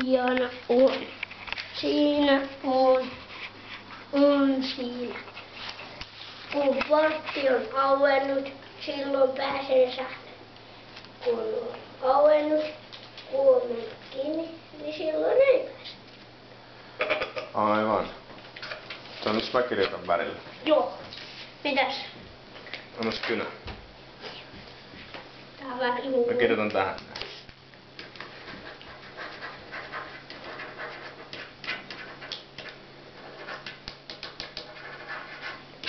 Tiana on. Siinä on siinä. Kun portti on auennut, silloin pääsee sähköön. Kun on auennut, kuomen kiinni, niin silloin ei pääse. Aivan. Annas mä kirjoitan värillä. Joo. Mitäs? Annas kynä. Tää on vähän luulla. Mä kirjoitan tähän.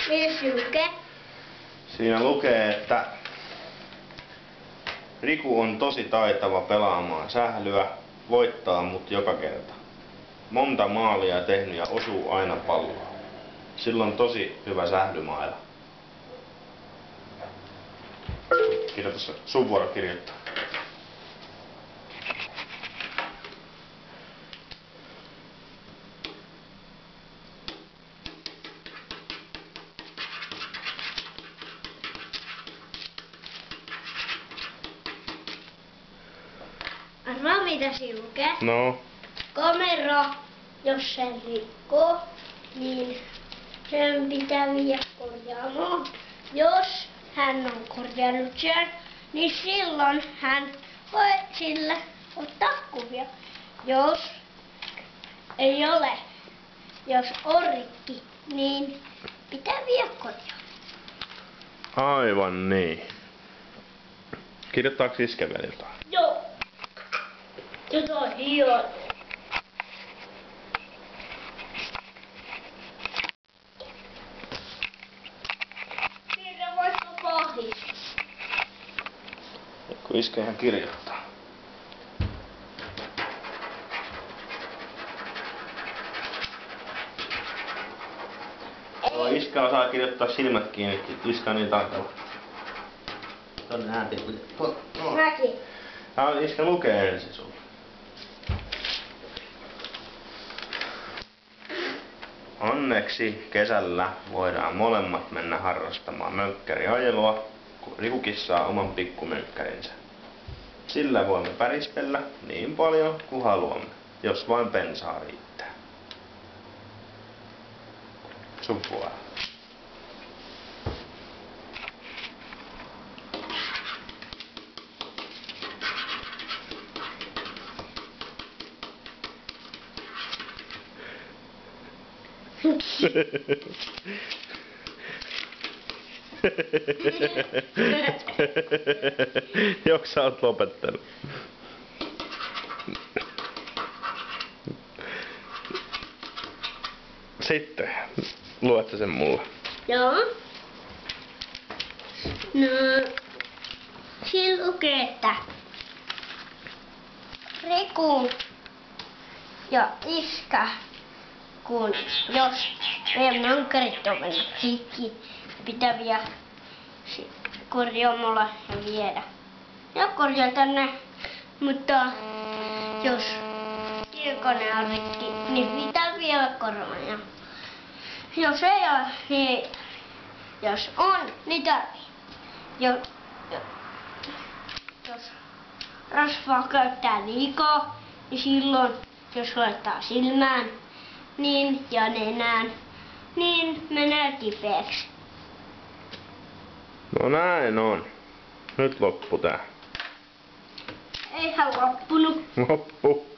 Missä lukee? Siinä lukee, että Riku on tosi taitava pelaamaan sählyä, voittaa mut joka kerta. Monta maalia tehnyt ja osuu aina palloa. Sillä on tosi hyvä sählymaila. Kirjoita sun vuoro kirjoittaa. Arvaa mitä siinä lukee? No. Kamera, jos sen rikkoo, niin sen pitää viedä korjaamoon. Jos hän on korjannut sen, niin silloin hän voi sillä ottaa kuvia. Jos ei ole, jos on rikki, niin pitää viedä korjaamoon. Aivan niin. Kirjoittaako iskä vielä jotain? Joo. Tätä on hieno. Siinä vaikka pahis. Kun iskä ihan kirjoittaa. Iskä osaa kirjoittaa silmät kiinni, iskä on niin taitava. Tonne ääntiin. Mäkin. Iskä lukee ensin sulle. Onneksi kesällä voidaan molemmat mennä harrastamaan mönkkäriajelua, kun Rikukin saa oman pikkumönkkärinsä. Sillä voimme pärispellä niin paljon kuin haluamme, jos vain bensaa riittää. Sun vuoro. Joks sä oot lopettanut? Sitten, luet sä sen mulle. Joo. No, siinä lukee, että Riku ja iskä, kun jos meidän mönkkärit on mennyt rikki, pitää viedä korjaamolla ja viedä. Ja korjata ne, mutta jos tiekone on rikki, niin pitää viedä korjaamolla. Jos ei ole, niin jos on, niin tarvii. Jos rasvaa käyttää liikaa, niin silloin, jos laittaa silmään niin ja nenään, niin menee kipeäksi. No näin on. Nyt loppu tää. Eihän loppunut. Loppu.